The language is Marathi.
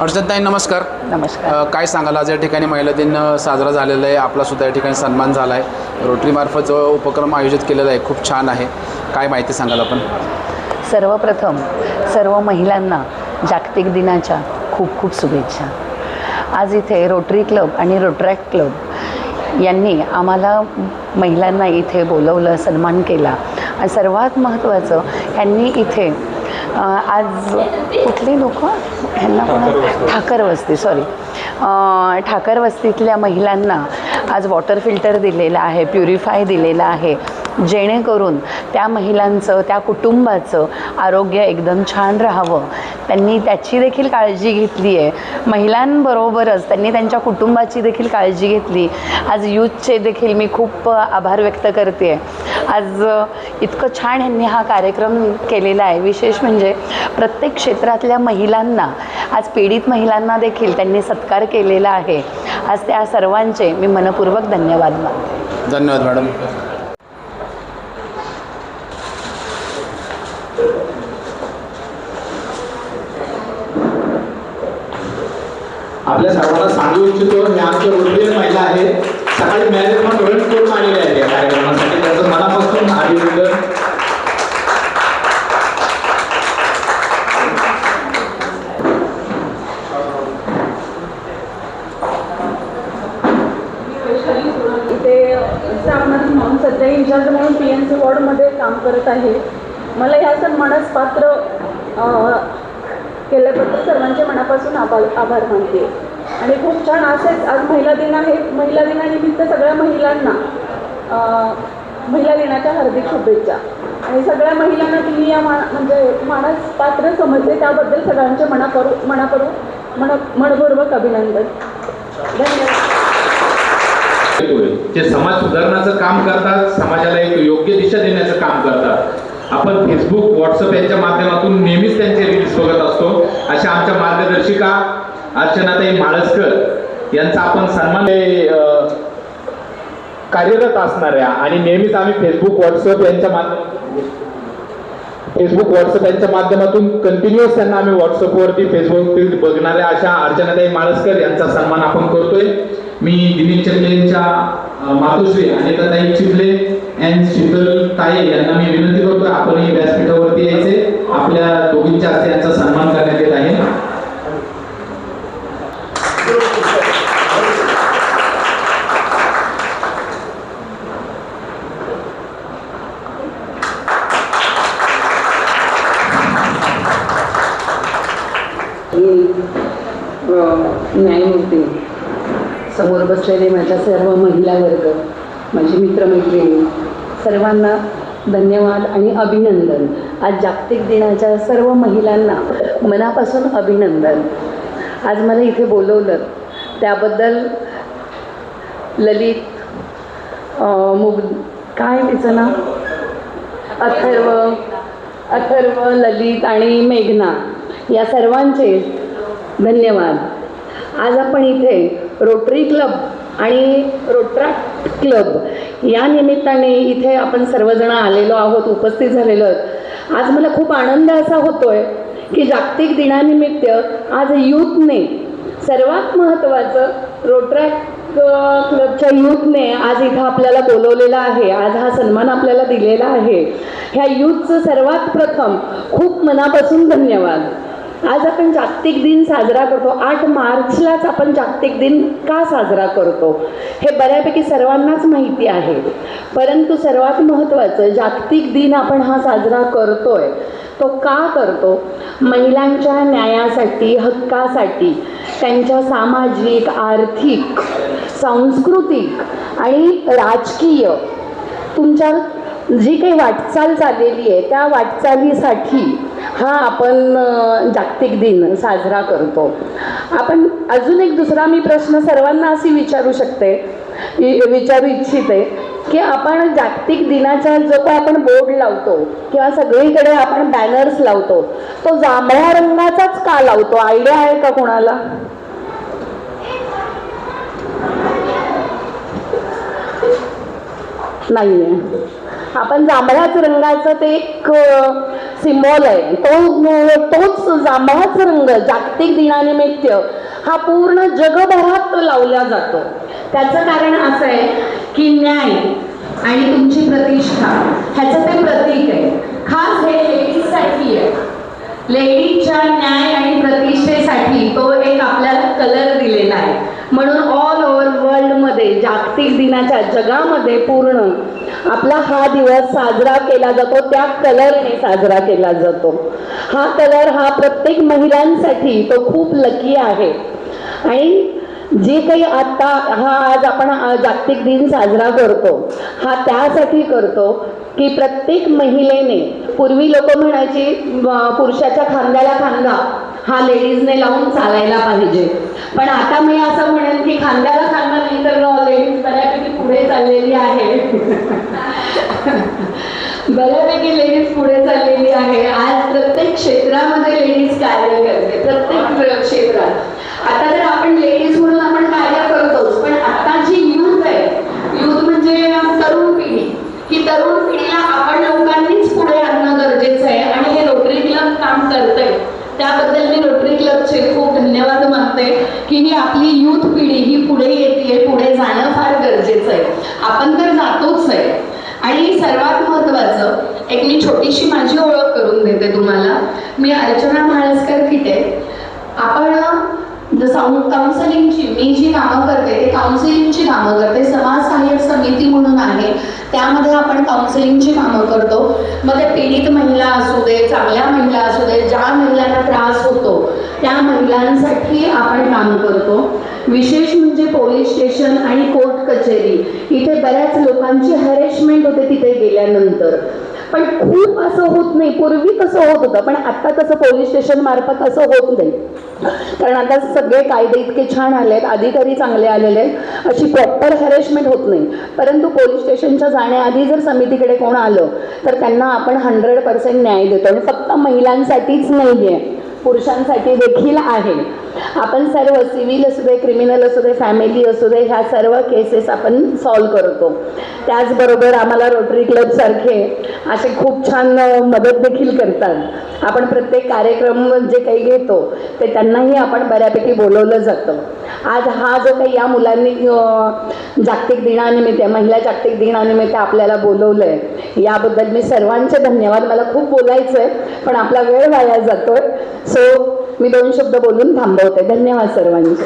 अर्चनाताई नमस्कार. नमस्कार. काय सांगाल, आज या ठिकाणी महिला दिन साजरा झालेला आहे, आपलासुद्धा या ठिकाणी सन्मान झाला आहे. रोटरीमार्फत जो उपक्रम आयोजित केलेला आहे खूप छान आहे. काय माहिती सांगाल आपण? सर्वप्रथम सर्व महिलांना जागतिक दिनाच्या खूप खूप शुभेच्छा. आज इथे रोटरी क्लब आणि रोटरॅक्ट क्लब यांनी आम्हाला महिलांना इथे बोलवलं, सन्मान केला. आणि सर्वात महत्त्वाचं, यांनी इथे आज कुठली लोक ह्यांना ठाकर वस्तीतल्या महिलांना आज वॉटर फिल्टर दिलेला आहे, प्युरिफाय दिलेला आहे, जेणेकरून त्या महिलांचं, त्या कुटुंबाचं आरोग्य एकदम छान राहावं. त्यांनी त्याची देखील काळजी घेतली आहे. महिलांबरोबरच त्यांनी त्यांच्या कुटुंबाची देखील काळजी घेतली. आज यूथचे देखील मी खूप आभार व्यक्त करते. आज इतकं छान ह्यांनी हा कार्यक्रम केलेला आहे. विशेष म्हणजे प्रत्येक क्षेत्रातल्या महिलांना, आज पीडित महिलांना देखील त्यांनी सत्कार केलेला आहे. आज त्या सर्वांचे मी मनपूर्वक धन्यवाद मानते. धन्यवाद मॅडम. आपल्या सर्वांना सांगू इच्छितो, हे आमचे रोटरी महिला आहेत. सकाळी मॅरेथॉन रन करून आलेले आहेत या कार्यक्रमासाठी. त्याचं मनापासून अभिनंदन. इथे स्टाफ नर्स म्हणून सध्या इंचार्ज म्हणून PNC वॉर्डमध्ये काम करत आहे. मला ह्या सन्मानास पात्र केल्याबद्दल सर्वांचे मनापासून आभार मानते. आणि खूप छान असेच आज महिला दिन आहे. महिला दिनानिमित्त सगळ्या महिलांना महिला दिनाच्या हार्दिक शुभेच्छा. आणि सगळ्या महिलांना तुम्ही या मानास पात्र समजते, त्याबद्दल सगळ्यांचे मनपूर्वक अभिनंदन. धन्यवाद. जे समाज सुधारण्याचं काम करतात, समाजाला एक योग्य दिशा देण्याचं काम करतात. आपण फेसबुक, व्हॉट्सअप यांच्या माध्यमातून नेहमीच त्यांचे रील्स बघत असतो. अशा आमच्या मार्गदर्शिका अर्चनाताई माळसकर यांचा आपण सन्मान कार्यरत असणाऱ्या आणि नेहमीच आम्ही फेसबुक, व्हॉट्सअप यांच्या माध्यमातून कंटिन्युअस त्यांना आम्ही व्हॉट्सअपवरती, फेसबुकवरती बघणाऱ्या अशा अर्चनाताई माळसकर यांचा सन्मान आपण करतोय. मी दिलीप चिखलेंच्या मातोश्री अनिताताई चिखले अँड शीतल ताई यांना मी विनंती करतोय, आपणही व्यासपीठावरती यायचे. आपल्या दोघींच्या हस्ते यांचा सन्मान करण्यात येत आहे. न्यायमूर्ती, समोर बसलेले माझ्या सर्व महिला वर्ग, माझी मित्रमैत्रिणी, सर्वांना धन्यवाद आणि अभिनंदन. आज जागतिक दिनाच्या सर्व महिलांना मनापासून अभिनंदन. आज मला इथे बोलवलं त्याबद्दल ललित, काय तिचं नाव, अथर्व, ललित आणि मेघना या सर्वांचे धन्यवाद. आज आपण इथे रोटरी क्लब आणि रोटरॅक्ट क्लब या निमित्ताने इथे आपण सर्वजण आलेलो आहोत, उपस्थित झालेलो आहोत. आज मला खूप आनंद असा होतोय की जागतिक दिनानिमित्त आज यूथने, सर्वात महत्त्वाचं रोटरॅक्ट क्लबच्या यूथने आज इथं आपल्याला बोलवलेलं आहे. आज हा सन्मान आपल्याला दिलेला आहे. ह्या यूथचं सर्वात प्रथम खूप मनापासून धन्यवाद. आज आपण जागतिक दिन साजरा करतो. 8 मार्चलाच आपण जागतिक दिन का साजरा करतो हे बऱ्यापैकी सर्वांनाच माहिती आहे. परंतु सर्वात महत्त्वाचं, जागतिक दिन आपण हा साजरा करतोय तो का करतो? महिलांच्या न्यायासाठी, हक्कासाठी, त्यांच्या सामाजिक, आर्थिक, सांस्कृतिक आणि राजकीय तुमच्या जी काही वाटचाल चाललेली आहे त्या वाटचालीसाठी हा आपण जागतिक दिन साजरा करतो. आपण अजून एक दुसरा मी प्रश्न सर्वांना अशी विचारू इच्छिते की आपण जागतिक दिनाचा जो काही आपण बोर्ड लावतो किंवा सगळीकडे आपण बॅनर्स लावतो, तो जांभळ्या रंगाचाच का लावतो? आयडिया आहे का कोणाला? नाही आहे. आपण जांभळ्याच रंगाचं ते एक सिम्बॉल आहे, तोच जांभळाच रंग जागतिक दिनानिमित्त हा पूर्ण जगभरात लावला जातो. त्याचं कारण असं आहे की न्याय आणि तुमची प्रतिष्ठा ह्याचं ते प्रतीक आहे. खास हे लेडीजसाठी आहे. लेडीजच्या न्याय आणि प्रतिष्ठेसाठी तो एक आपल्याला कलर दिलेला आहे. म्हणून ऑल ओव्हर वर्ल्डमध्ये जागतिक दिनाच्या जगामध्ये पूर्ण आपला हा दिवस साजरा केला जातो, त्या कलरने साजरा केला जातो. हा कलर हा प्रत्येक महिलांसाठी तो खूप लकी आहे. आणि जे काही आता हा आज आपण जागतिक दिन साजरा करतो हा त्यासाठी करतो की प्रत्येक महिलेने, पूर्वी लोक म्हणायची पुरुषाच्या खांद्याला खांदा हा लेडीजने लावून चालायला पाहिजे, पण आता मी असं म्हणेन की खांद्याला खांदा नाही तर लेडीज बऱ्यापैकी पुढे चाललेली आहे. बऱ्यापैकी लेडीज पुढे चाललेली आहे. आज प्रत्येक क्षेत्रामध्ये लेडीज कार्य करते, प्रत्येक क्षेत्रात. आता तर आपण लेडीज म्हणून आपण कार्य करतोच, पण आता जी यूथ आहे, यूथ म्हणजे तरुण पिढी, ही तरुण पिढीला आपण लोकांनीच पुढे आणणं गरजेचं आहे आणि हे रोटरी क्लब काम करतंय. त्याबद्दल मी रोटरी क्लबचे खूप धन्यवाद मानते की ही आपली यूथ पिढी ही पुढे येते. पुढे जाणं फार गरजेचं आहे. आपण तर जातोच आहे. आणि सर्वात महत्त्वाचं एक मी छोटीशी माझी ओळख करून देते तुम्हाला. मी अर्चना म्हाळसकर फिटे. आपण काउन्सिलिंगची मी जी कामं करते ते काउन्सिलिंगची कामं करते. समाज सहाय्यक समिती म्हणून आहे, त्यामध्ये आपण काउन्सिलिंगची कामं करतो. मग ते पीडित महिला असू दे, चांगल्या महिला असू दे, ज्या महिलांना त्रास होतो त्या महिलांसाठी आपण काम करतो. विशेष म्हणजे पोलीस स्टेशन आणि कोर्ट कचेरी इथे बऱ्याच लोकांची हॅरेसमेंट होते तिथे गेल्यानंतर. पण खूप असं होत नाही. पूर्वी तसं होत होतं, पण आता तसं पोलीस स्टेशन मार्फत असं होत नाही. कारण आता सगळे कायदे इतके छान आले आहेत, अधिकारी चांगले आलेले आहेत, अशी प्रॉपर हॅरेसमेंट होत नाही. परंतु पोलीस स्टेशनच्या जाण्याआधी जर समितीकडे कोण आलं तर त्यांना आपण 100% न्याय देतो. आणि फक्त महिलांसाठीच नाही आहे, पुरुषांसाठी देखील आहे. आपण सर्व सिव्हिल असू दे, क्रिमिनल असू दे, फॅमिली असू दे, ह्या सर्व केसेस आपण सॉल्व्ह करतो. त्याचबरोबर आम्हाला रोटरी क्लब सारखे असे खूप छान मदत देखील करतात. आपण प्रत्येक कार्यक्रम जे काही घेतो ते त्यांनाही आपण बऱ्यापैकी बोलवलं जातं. आज हा जो काही या मुलांनी जागतिक दिनानिमित्त, महिला जागतिक दिनानिमित्त आपल्याला बोलवलं आहे, याबद्दल मी सर्वांचे धन्यवाद. मला खूप बोलायचं आहे पण आपला वेळ वाया जातोय, सो मी 2 शब्द बोलून थांबवते. धन्यवाद सर्वांचे.